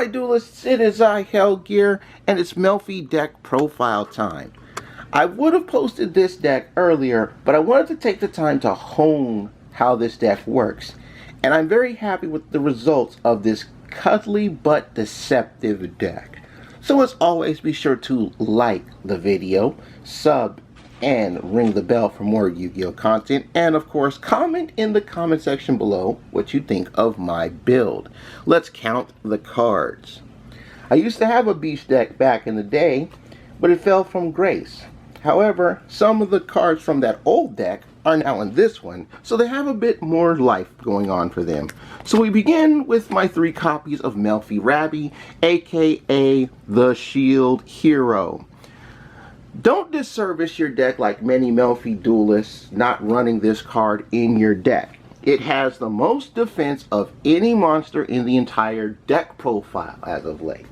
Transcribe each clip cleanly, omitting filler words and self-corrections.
my duelists, it is I, Hellgear, and it's Melffy deck profile time. I would have posted this deck earlier, but I wanted to take the time to hone how this deck works. And I'm very happy with the results of this cuddly but deceptive deck. So as always, be sure to like the video, sub, and ring the bell for more Yu-Gi-Oh content, and of course comment in the comment section below what you think of my build. Let's count the cards. I used to have a beast deck back in the day, but it fell from grace. However, some of the cards from that old deck are now in this one, so they have a bit more life going on for them. So we begin with my 3 copies of Melffy Rabby, aka the Shield Hero. Don't disservice your deck like many Melffy duelists not running this card in your deck. It has the most defense of any monster in the entire deck profile as of late.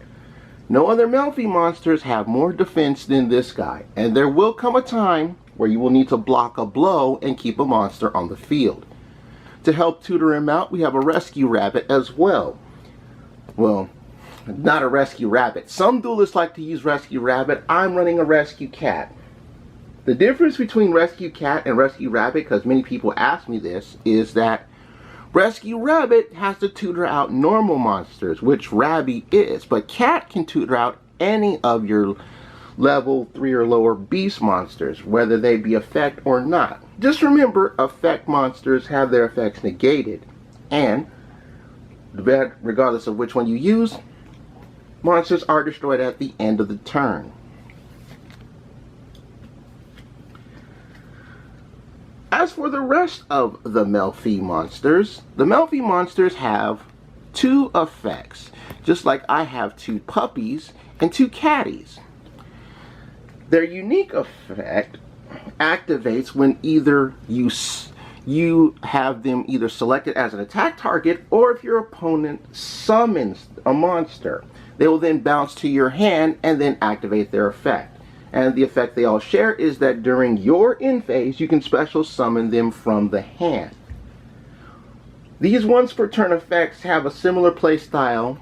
No other Melffy monsters have more defense than this guy, and there will come a time where you will need to block a blow and keep a monster on the field. To help tutor him out, we have a Rescue Rabbit as well. Well, not a Rescue Rabbit. Some duelists like to use Rescue Rabbit. I'm running a Rescue Cat. The difference between Rescue Cat and Rescue Rabbit, because many people ask me this, is that Rescue Rabbit has to tutor out normal monsters, which Rabby is, but Cat can tutor out any of your level 3 or lower beast monsters, whether they be effect or not. Just remember, effect monsters have their effects negated, and regardless of which one you use, monsters are destroyed at the end of the turn. As for the rest of the Melffy monsters have 2 effects, just like I have 2 puppies and 2 catties. Their unique effect activates when either you have them either selected as an attack target, or if your opponent summons a monster. They will then bounce to your hand and then activate their effect. And the effect they all share is that during your end phase, you can special summon them from the hand. These once per turn effects have a similar play style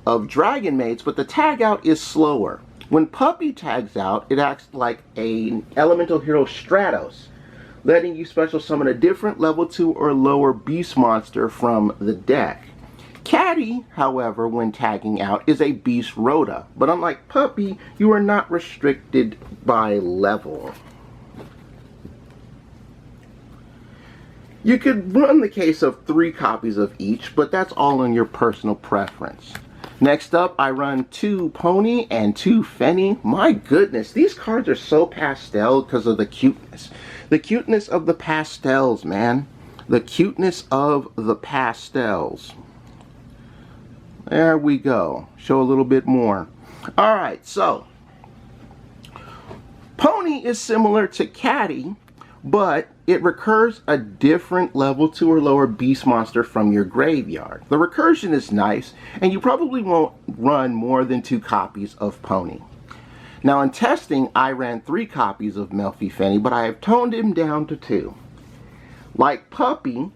of Dragon Mates, but the tag out is slower. When Puppy tags out, it acts like an elemental hero Stratos, letting you special summon a different level 2 or lower beast monster from the deck. Catty, however, when tagging out, is a Beast Rhoda, but unlike Puppy, you are not restricted by level. You could run the case of 3 copies of each, but that's all in your personal preference. Next up, I run 2 Pony and 2 Fenny. My goodness, these cards are so pastel because of the cuteness. The cuteness of the pastels, man. The cuteness of the pastels. There we go. Show a little bit more. Alright, so Pony is similar to Catty, but it recurs a different level 2 or lower beast monster from your graveyard. The recursion is nice, and you probably won't run more than 2 copies of Pony. Now in testing, I ran 3 copies of Melffy Fenny, but I have toned him down to 2. Like Puppy,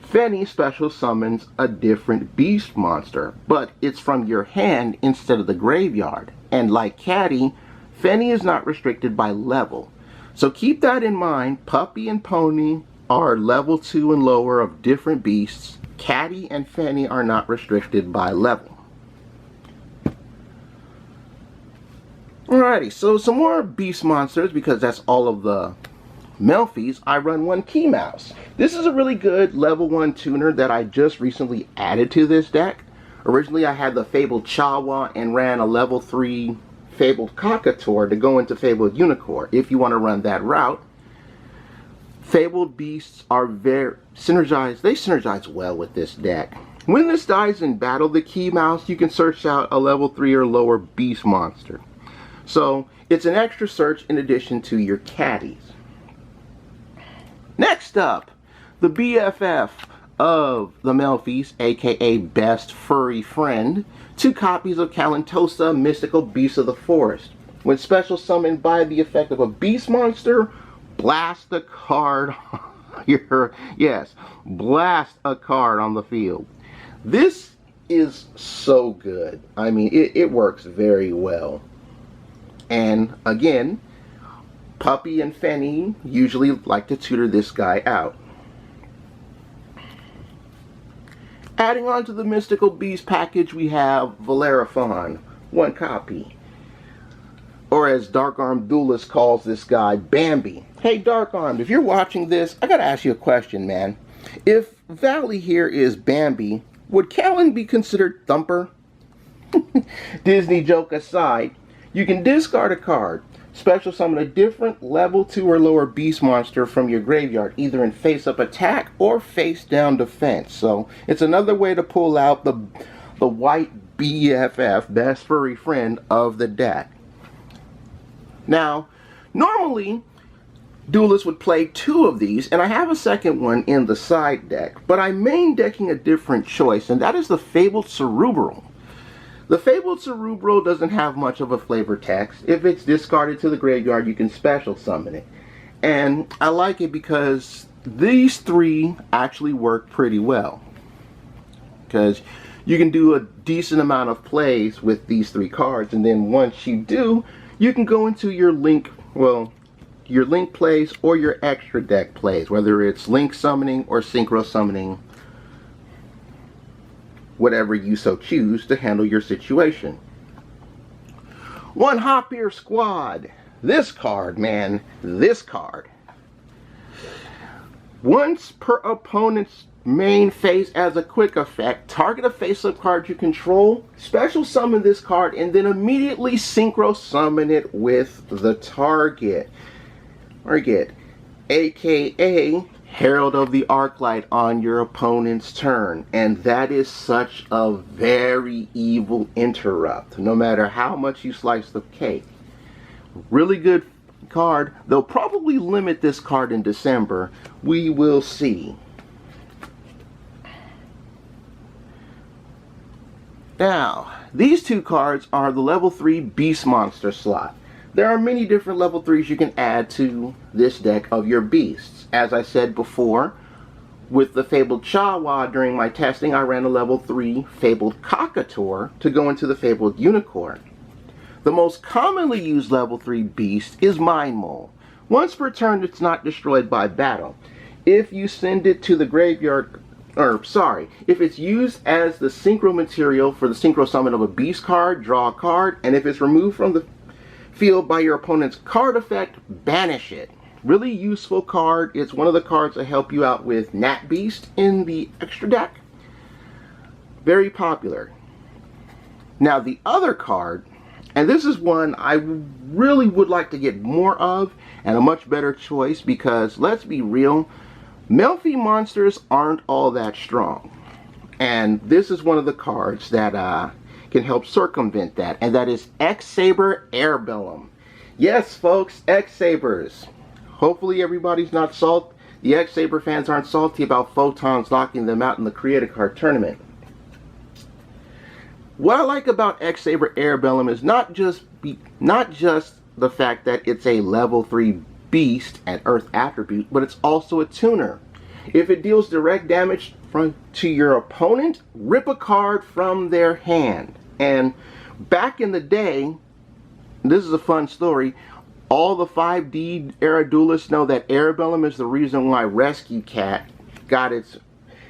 Fenny special summons a different beast monster, but it's from your hand instead of the graveyard. And like Catty, Fenny is not restricted by level. So keep that in mind. Puppy and Pony are level 2 and lower of different beasts. Catty and Fenny are not restricted by level. Alrighty, so some more beast monsters, because that's all of the Melffys. I run 1 Key Mouse. This is a really good level 1 tuner that I just recently added to this deck. Originally I had the Fabled Chawa and ran a level 3 Fabled Cockatour to go into Fabled Unicore. If you want to run that route, Fabled Beasts are very synergized. They synergize well with this deck. When this dies in battle, the Key Mouse, you can search out a level 3 or lower beast monster. So it's an extra search in addition to your catties. Next up, the BFF of the Melffys, aka Best Furry Friend, 2 copies of Calentosa, Mystical Beast of the Forest. When special summoned by the effect of a beast monster, blast a card blast a card on the field. This is so good. I mean, it works very well. And again, Puppy and Fanny usually like to tutor this guy out. Adding on to the Mystical Beast package, we have Valeraphon, 1 copy. Or as Dark Armed Duelist calls this guy, Bambi. Hey Dark Armed, if you're watching this, I gotta ask you a question, man. If Valley here is Bambi, would Callan be considered Thumper? Disney joke aside, you can discard a card. Special summon a different level 2 or lower beast monster from your graveyard, either in face-up attack or face-down defense. So it's another way to pull out the white BFF, best furry friend of the deck. Now, normally, Duelists would play 2 of these, and I have a second one in the side deck, but I'm main decking a different choice, and that is the Fabled Cerebral. The Fabled Cerebral doesn't have much of a flavor text. If it's discarded to the graveyard, you can special summon it. And I like it because these 3 actually work pretty well. Because you can do a decent amount of plays with these 3 cards, and then once you do, you can go into your link, well, your link plays or your extra deck plays, whether it's link summoning or synchro summoning, whatever you so choose to handle your situation. 1 Hopier Squad. This card, man, this card. Once per opponent's main phase as a quick effect, target a face-up card you control, special summon this card, and then immediately synchro summon it with the target. AKA Herald of the Arclight on your opponent's turn. And that is such a very evil interrupt, no matter how much you slice the cake. Really good card. They'll probably limit this card in December. We will see. Now, these 2 cards are the level 3 Beast Monster slot. There are many different level 3s you can add to this deck of your beasts. As I said before, with the Fabled Chawa during my testing, I ran a level 3 Fabled Cockatour to go into the Fabled Unicore. The most commonly used level 3 beast is Mind Mole. Once per turn, it's not destroyed by battle. If you send it to the graveyard, if it's used as the synchro material for the synchro summon of a beast card, draw a card, and if it's removed from the field by your opponent's card effect, banish it. Really useful card. It's one of the cards that help you out with Nat Beast in the extra deck. Very popular. Now the other card, and this is one I really would like to get more of, and a much better choice, because let's be real, Melffy monsters aren't all that strong. And this is one of the cards that can help circumvent that, and that is Xsaber Airbellum. Yes, folks, Xsabers. Hopefully everybody's not salty. The Xsaber fans aren't salty about Photons knocking them out in the Creator Card Tournament. What I like about Xsaber Airbellum is not just the fact that it's a level 3 beast and Earth attribute, but it's also a tuner. If it deals direct damage to your opponent, rip a card from their hand. And back in the day, this is a fun story, all the 5D era duelists know that Airbellum is the reason why Rescue Cat got its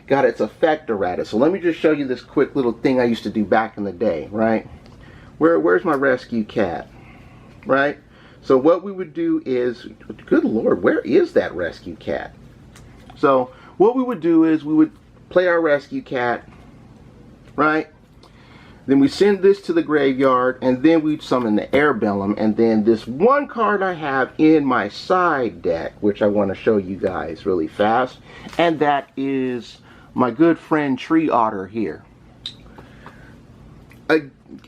effect errata. So let me just show you this quick little thing I used to do back in the day, right? Where's my Rescue Cat, right? So what we would do is, good lord, where is that Rescue Cat? So what we would do is we would play our Rescue Cat, right? Then we send this to the graveyard, and then we'd summon the Airbellum, and then this one card I have in my side deck, which I want to show you guys really fast, and that is my good friend Tree Otter here.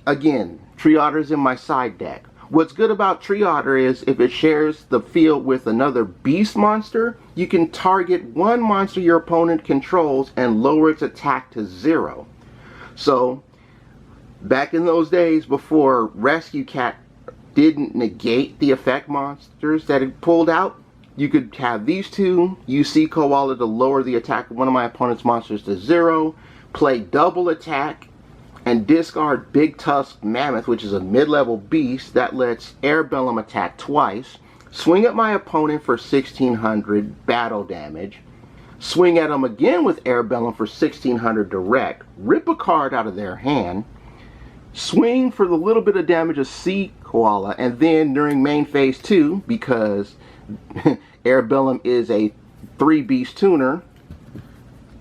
Again, Tree Otter's in my side deck. What's good about Tree Otter is if it shares the field with another beast monster, you can target one monster your opponent controls and lower its attack to 0. So, back in those days before Rescue Cat didn't negate the effect monsters that it pulled out, you could have these two, UC Koala to lower the attack of one of my opponent's monsters to 0, play double attack, and discard Big Tusk Mammoth, which is a mid-level beast that lets Air Bellum attack twice, swing at my opponent for 1600 battle damage, swing at them again with Air Bellum for 1600 direct, rip a card out of their hand, swing for the little bit of damage of Sea Koala, and then during main phase 2, because Air Bellum is a 3-beast tuner,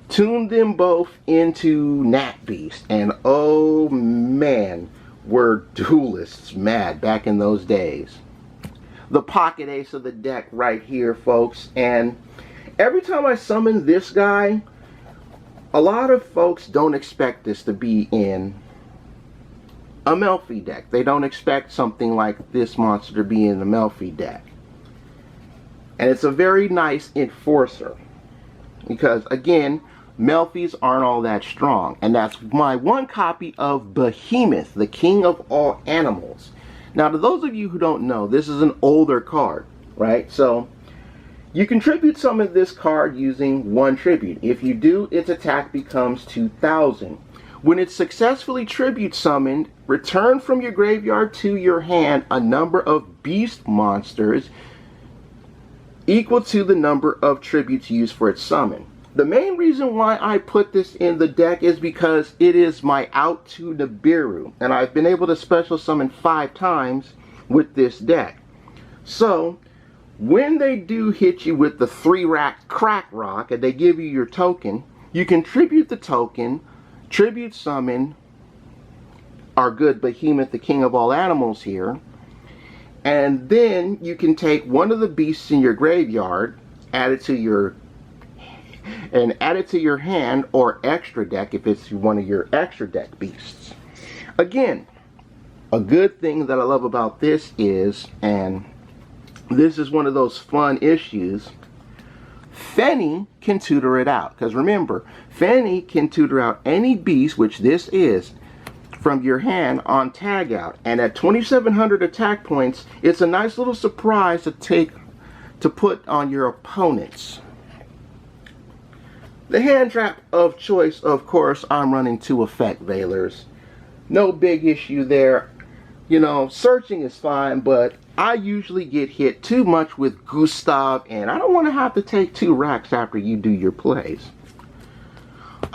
tune them both into Nat Beast. And oh man, were duelists mad back in those days. The pocket ace of the deck right here, folks. And every time I summon this guy, a lot of folks don't expect this to be in a Melffy deck. They don't expect something like this monster to be in the Melffy deck. And it's a very nice enforcer, because again, Melffys aren't all that strong. And that's my one copy of Behemoth, the king of all animals. Now, to those of you who don't know, this is an older card, right? So you can tribute summon this card using 1 tribute. If you do, its attack becomes 2000. When it's successfully tribute summoned, return from your graveyard to your hand a number of beast monsters equal to the number of tributes used for its summon. The main reason why I put this in the deck is because it is my out to Nibiru, and I've been able to special summon 5 times with this deck. So when they do hit you with the 3-rack crack rock and they give you your token, you can tribute the token, tribute summon our good Behemoth, the king of all animals here, and then you can take one of the beasts in your graveyard, add it to your hand or extra deck if it's one of your extra deck beasts. Again, a good thing that I love about this is, and this is one of those fun issues, Fenny can tutor it out. Because remember, Fenny can tutor out any beast, which this is, from your hand on tag out. And at 2700 attack points, it's a nice little surprise to put on your opponents. The hand trap of choice, of course, I'm running 2 effect veilers. No big issue there. You know, searching is fine, but I usually get hit too much with Gustav, and I don't want to have to take 2 racks after you do your plays.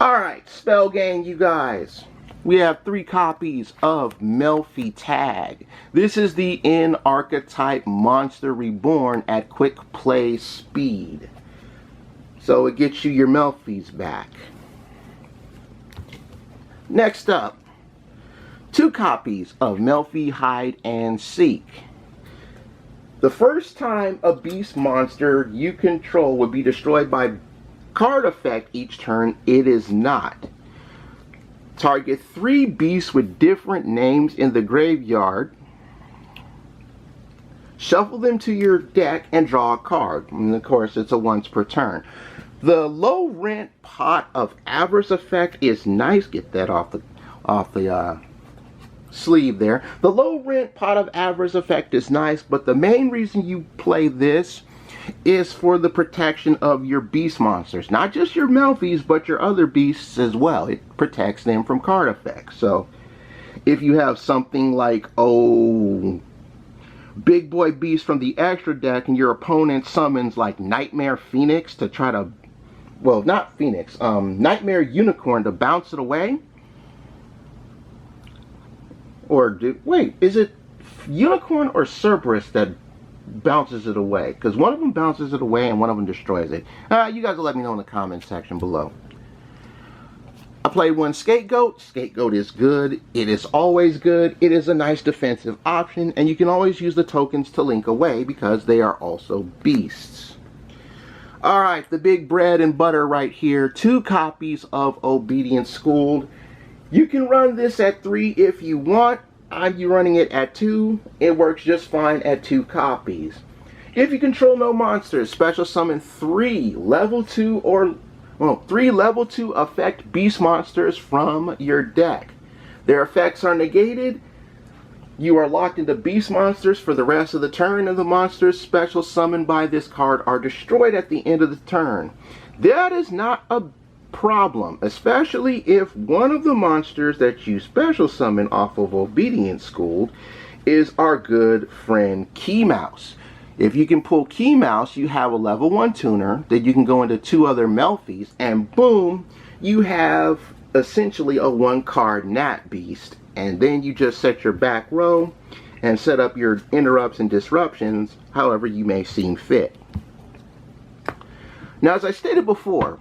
Alright, spell gang, you guys. We have 3 copies of Melffy Tag. This is the N archetype monster reborn at quick play speed. So it gets you your Melffys back. Next up, 2 copies of Melffy Hide and Seek. The first time a beast monster you control would be destroyed by card effect each turn, it is not. Target 3 beasts with different names in the graveyard. Shuffle them to your deck and draw a card. And of course, it's a once per turn. The low rent pot of Avarice effect is nice. Get that off the sleeve there. The low rent pot of Avarice effect is nice, but the main reason you play this is for the protection of your beast monsters. Not just your Melffys, but your other beasts as well. It protects them from card effects. So if you have something like, oh, big boy beast from the extra deck and your opponent summons like Nightmare Phoenix to try to, well, not Phoenix, Nightmare Unicorn to bounce it away. Or, wait, is it Unicorn or Cerberus that bounces it away? Because one of them bounces it away and one of them destroys it. You guys will let me know in the comments section below. I played 1 Scapegoat. Scapegoat is good. It is always good. It is a nice defensive option, and you can always use the tokens to link away because they are also beasts. Alright, the big bread and butter right here. 2 copies of Obedience Schooled. You can run this at 3 if you want. I'm running it at 2. It works just fine at 2 copies. If you control no monsters, special summon 3 level 2 or, well, 3 level 2 effect beast monsters from your deck. Their effects are negated. You are locked into beast monsters for the rest of the turn, and the monsters special summoned by this card are destroyed at the end of the turn. That is not a problem, especially if one of the monsters that you special summon off of Obedience School is our good friend Key Mouse. If you can pull Key Mouse, you have a level 1 tuner, then you can go into 2 other Melffys, and boom, you have essentially a 1-card Nat Beast. And then you just set your back row and set up your interrupts and disruptions however you may seem fit. Now, as I stated before,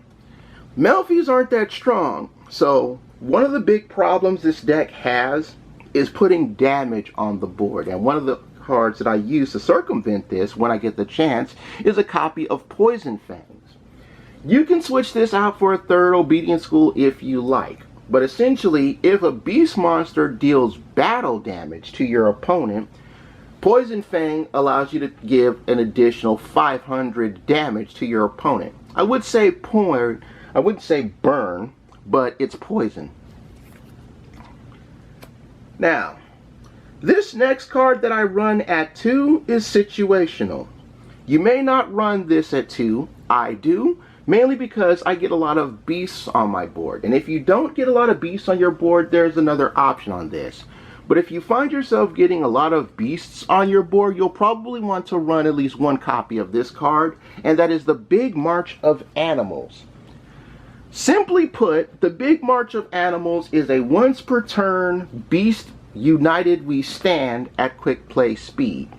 Melffys aren't that strong, so one of the big problems this deck has is putting damage on the board. And one of the cards that I use to circumvent this when I get the chance is a copy of Poison Fangs. You can switch this out for a 3rd Obedience School if you like, but essentially if a beast monster deals battle damage to your opponent, Poison Fang allows you to give an additional 500 damage to your opponent. I wouldn't say burn, but it's poison. Now, this next card that I run at 2 is Situational. You may not run this at 2. I do, mainly because I get a lot of beasts on my board. And if you don't get a lot of beasts on your board, there's another option on this. But if you find yourself getting a lot of beasts on your board, you'll probably want to run at least 1 copy of this card, and that is the Big March of Animals. Simply put, the Big March of Animals is a once per turn beast united we stand at quick play speed.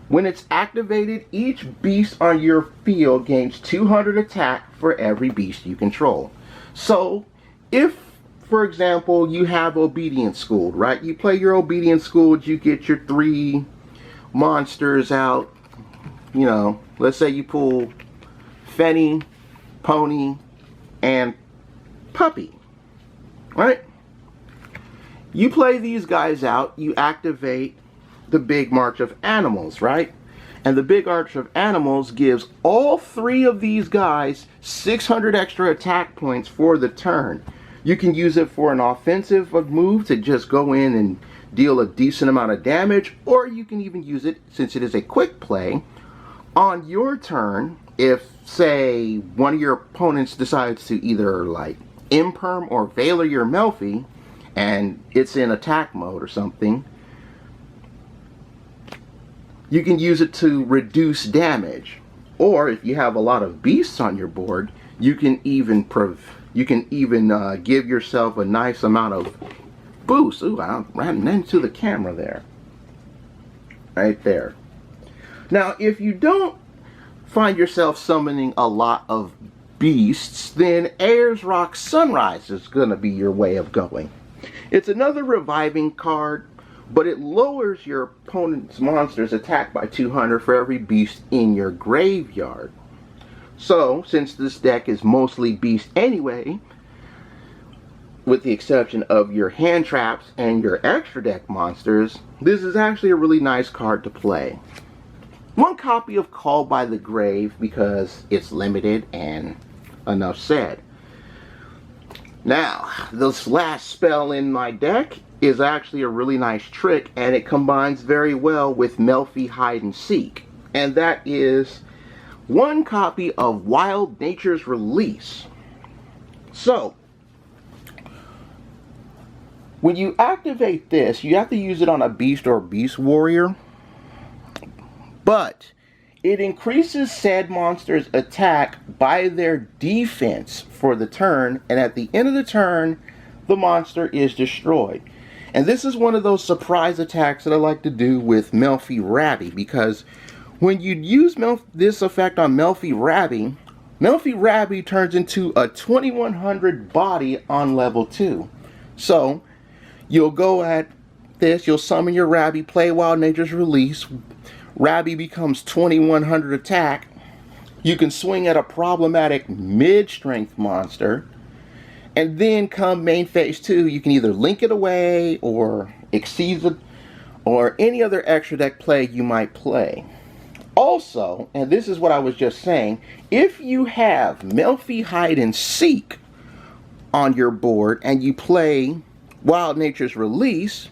When it's activated, each beast on your field gains 200 attack for every beast you control. So, if, for example, you have Obedience School, right? You play your Obedience School, you get your 3 monsters out. You know, let's say you pull Fenny, Pony, and Puppy, right? You play these guys out, you activate the Big March of Animals, right? And the Big March of Animals gives all 3 of these guys 600 extra attack points for the turn. You can use it for an offensive move to just go in and deal a decent amount of damage, or you can even use it, since it is a quick play, on your turn. If, say, one of your opponents decides to either like imperm or Veiler your Melffy, and it's in attack mode or something, you can use it to reduce damage. Or if you have a lot of beasts on your board, you can even give yourself a nice amount of boost. Ooh, I ran into the camera there. Right there. Now, if you don't find yourself summoning a lot of beasts, then Ayers Rock Sunrise is going to be your way of going. It's another reviving card, but it lowers your opponent's monster's attack by 200 for every beast in your graveyard. So, since this deck is mostly beast anyway, with the exception of your hand traps and your extra deck monsters, this is actually a really nice card to play. 1 copy of Call by the Grave because it's limited, and enough said. Now, this last spell in my deck is actually a really nice trick, and it combines very well with Melffy Hide and Seek. And that is 1 copy of Wild Nature's Release. So, when you activate this, you have to use it on a beast or beast warrior. But it increases said monster's attack by their defense for the turn, and at the end of the turn, the monster is destroyed. And this is one of those surprise attacks that I like to do with Melffy Rabby, because when you use this effect on Melffy Rabby turns into a 2100 body on level 2. So, you'll go at this, you'll summon your Rabby, play Wild Nature's Release, Rabby becomes 2100 attack. You can swing at a problematic mid-strength monster, and then come main phase 2, you can either link it away or exceed it, or any other extra deck play you might play. Also, and this is what I was just saying, if you have Melffy Hide and Seek on your board and you play Wild Nature's Release,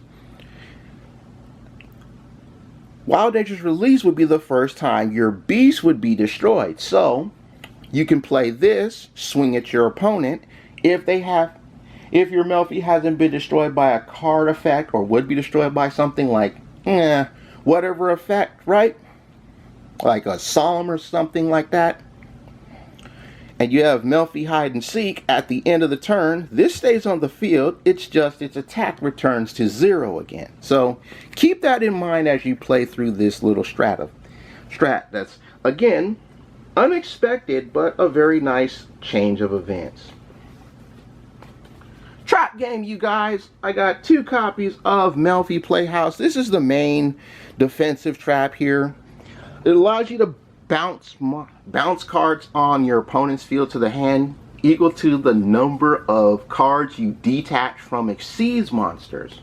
Wild Nature's Release would be the first time your beast would be destroyed. So, You can play this, swing at your opponent, if your Melffy hasn't been destroyed by a card effect or would be destroyed by something like, whatever effect, right? Like a Solemn or something like that. And you have Melffy Hide and Seek at the end of the turn. This stays on the field, it's just its attack returns to 0 again. So keep that in mind as you play through this little strat that's, again, unexpected, but a very nice change of events. Trap game, you guys. I got 2 copies of Melffy Playhouse. This is the main defensive trap here. It allows you to bounce cards on your opponent's field to the hand equal to the number of cards you detach from Xyz monsters.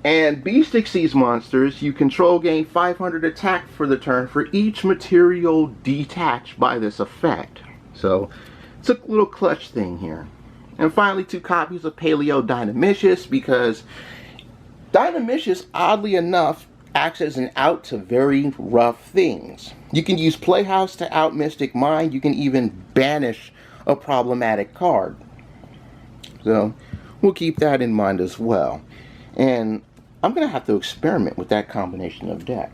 And Beast Xyz monsters you control gain 500 attack for the turn for each material detached by this effect. So it's a little clutch thing here. And finally, 2 copies of Fabled Dynamicists, because Dynamicists, oddly enough, acts as an out to very rough things. You can use Playhouse to out Mystic Mind. You can even banish a problematic card. So we'll keep that in mind as well. And I'm going to have to experiment with that combination of deck.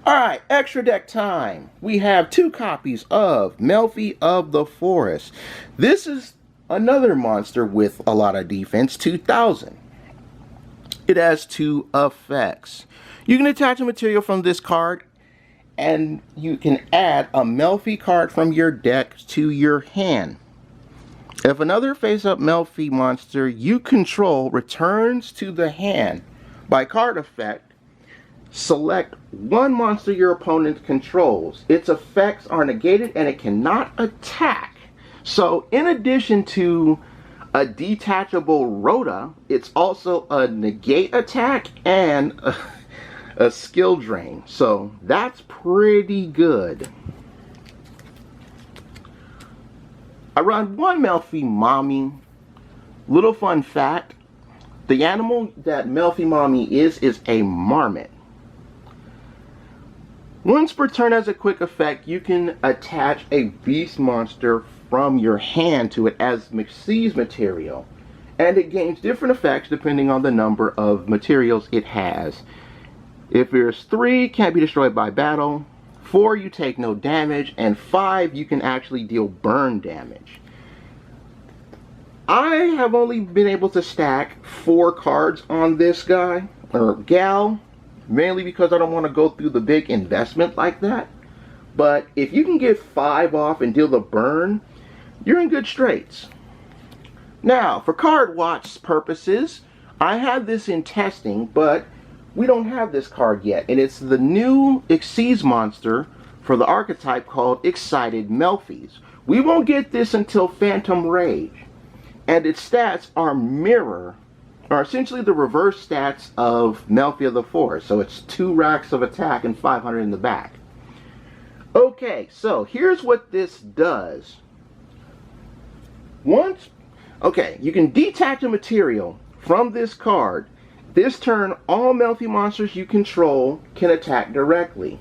Alright, extra deck time. We have 2 copies of Melffy of the Forest. This is another monster with a lot of defense, 2000. It has 2 effects. You can attach a material from this card, and you can add a Melffy card from your deck to your hand. If another face-up Melffy monster you control returns to the hand by card effect, select one monster your opponent controls. Its effects are negated and it cannot attack. So in addition to a detachable Rhoda, it's also a negate attack and a skill drain. So that's pretty good. I run 1 Melffy Mommy. Little fun fact, the animal that Melffy Mommy is a marmot. Once per turn as a quick effect, you can attach a beast monster from your hand to it as Xyz material, and it gains different effects depending on the number of materials it has. If there's 3, can't be destroyed by battle, 4, you take no damage, and 5, you can actually deal burn damage. I have only been able to stack 4 cards on this guy, or gal, mainly because I don't want to go through the big investment like that. But if you can get 5 off and deal the burn, you're in good straits. Now, for card watch purposes, I had this in testing, but we don't have this card yet. And it's the new Xyz monster for the archetype called Excited Melffys. We won't get this until Phantom Rage. And its stats are essentially the reverse stats of Melffy of the Forest. So it's 2 racks of attack and 500 in the back. Okay, so here's what this does. You can detach a material from this card. This turn, all Melffy monsters you control can attack directly.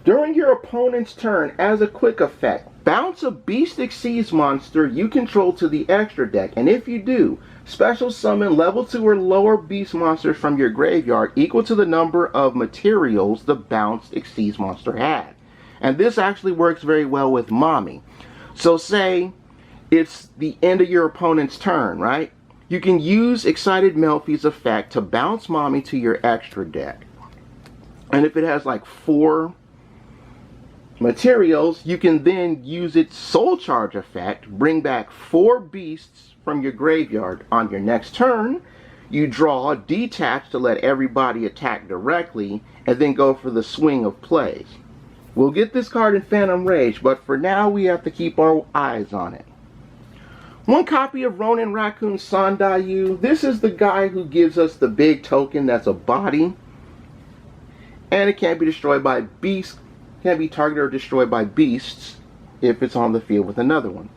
During your opponent's turn, as a quick effect, bounce a Beast Xyz monster you control to the extra deck, and if you do, special summon level 2 or lower beast monsters from your graveyard equal to the number of materials the bounced Xyz monster had. And this actually works very well with Mommy. So say it's the end of your opponent's turn, right? You can use Excited Melffy's effect to bounce Mommy to your extra deck. And if it has like 4 materials, you can then use its Soul Charge effect, bring back 4 beasts from your graveyard. On your next turn, you draw Detach to let everybody attack directly, and then go for the swing of plays. We'll get this card in Phantom Rage, but for now we have to keep our eyes on it. 1 copy of Ronin Raccoon Sandayu. This is the guy who gives us the big token that's a body. And it can't be destroyed by beasts. Can't be targeted or destroyed by beasts if it's on the field with another one.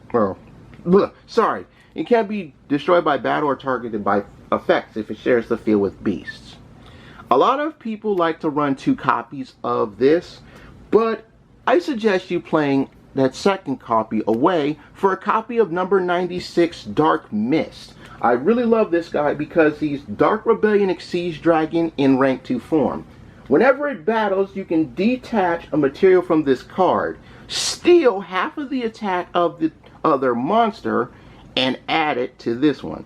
It can't be destroyed by battle or targeted by effects if it shares the field with beasts. A lot of people like to run 2 copies of this, but I suggest you playing that second copy away for a copy of number 96, Dark Mist. I really love this guy because he's Dark Rebellion Exceeds Dragon in rank 2 form. Whenever it battles, you can detach a material from this card, steal half of the attack of the other monster, and add it to this one.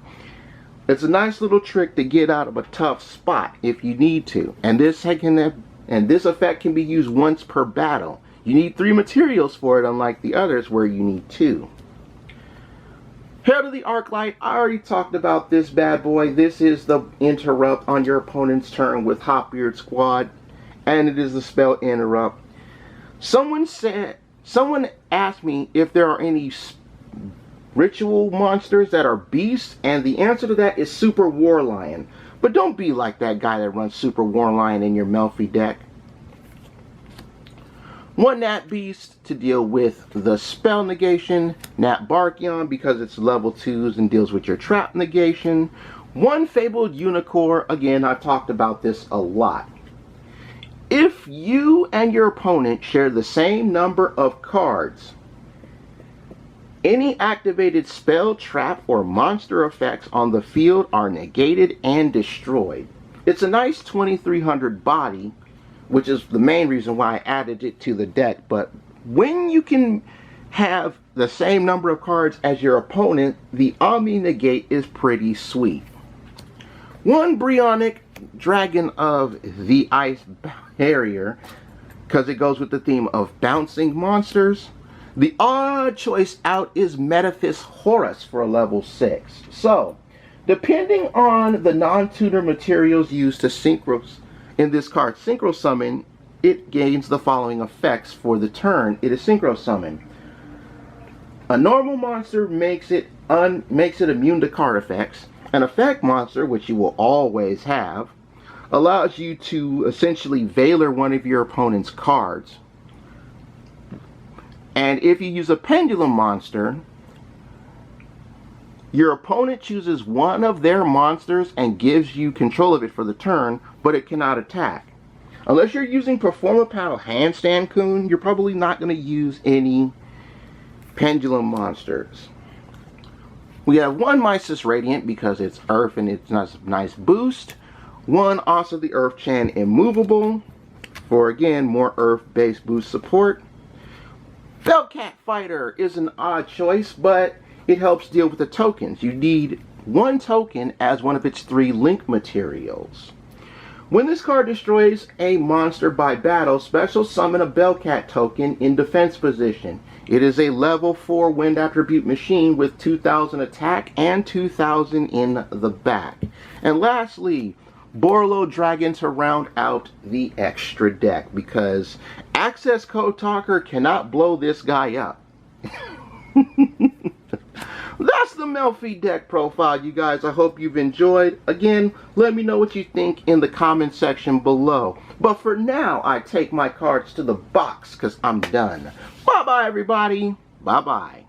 It's a nice little trick to get out of a tough spot if you need to, and this effect can be used once per battle. You need 3 materials for it, unlike the others where you need 2. Head of the Arclight, I already talked about this bad boy. This is the interrupt on your opponent's turn with Hopier Squad, and it is the spell interrupt. Someone asked me if there are any ritual monsters that are beasts, and the answer to that is Super War Lion. But don't be like that guy that runs Super War Lion in your Melffy deck. One Nat Beast to deal with the spell negation, Nat Barkion because it's level 2s and deals with your trap negation. One Fabled Unicore, again I've talked about this a lot. If you and your opponent share the same number of cards, any activated spell, trap, or monster effects on the field are negated and destroyed. It's a nice 2300 body, which is the main reason why I added it to the deck. But when you can have the same number of cards as your opponent, the Omni Negate is pretty sweet. One Bryonic Dragon of the Ice Barrier, because it goes with the theme of bouncing monsters. The odd choice out is Metaphys Horus for a level 6. So, depending on the non-tutor materials used to in this card synchro summon, it gains the following effects for the turn it is synchro summoned. A normal monster makes it immune to card effects. An effect monster, which you will always have, allows you to essentially Veiler one of your opponent's cards. And if you use a pendulum monster, your opponent chooses one of their monsters and gives you control of it for the turn, but it cannot attack. Unless you're using Perform a Paddle Handstand Kun, you're probably not going to use any pendulum monsters. We have one Mysis Radiant because it's Earth and it's a nice boost. One also the Earth Chan Immovable for, again, more Earth-based boost support. Bellcat Fighter is an odd choice, but it helps deal with the tokens. You need one token as one of its 3 link materials. When this card destroys a monster by battle, special summon a Bellcat token in defense position. It is a level 4 wind attribute machine with 2000 attack and 2000 in the back. And lastly, Borlo Dragon to round out the extra deck, because Access Code Talker cannot blow this guy up. That's the Melffy deck profile, you guys. I hope you've enjoyed. Again, let me know what you think in the comment section below. But for now, I take my cards to the box because I'm done. Bye-bye, everybody. Bye-bye.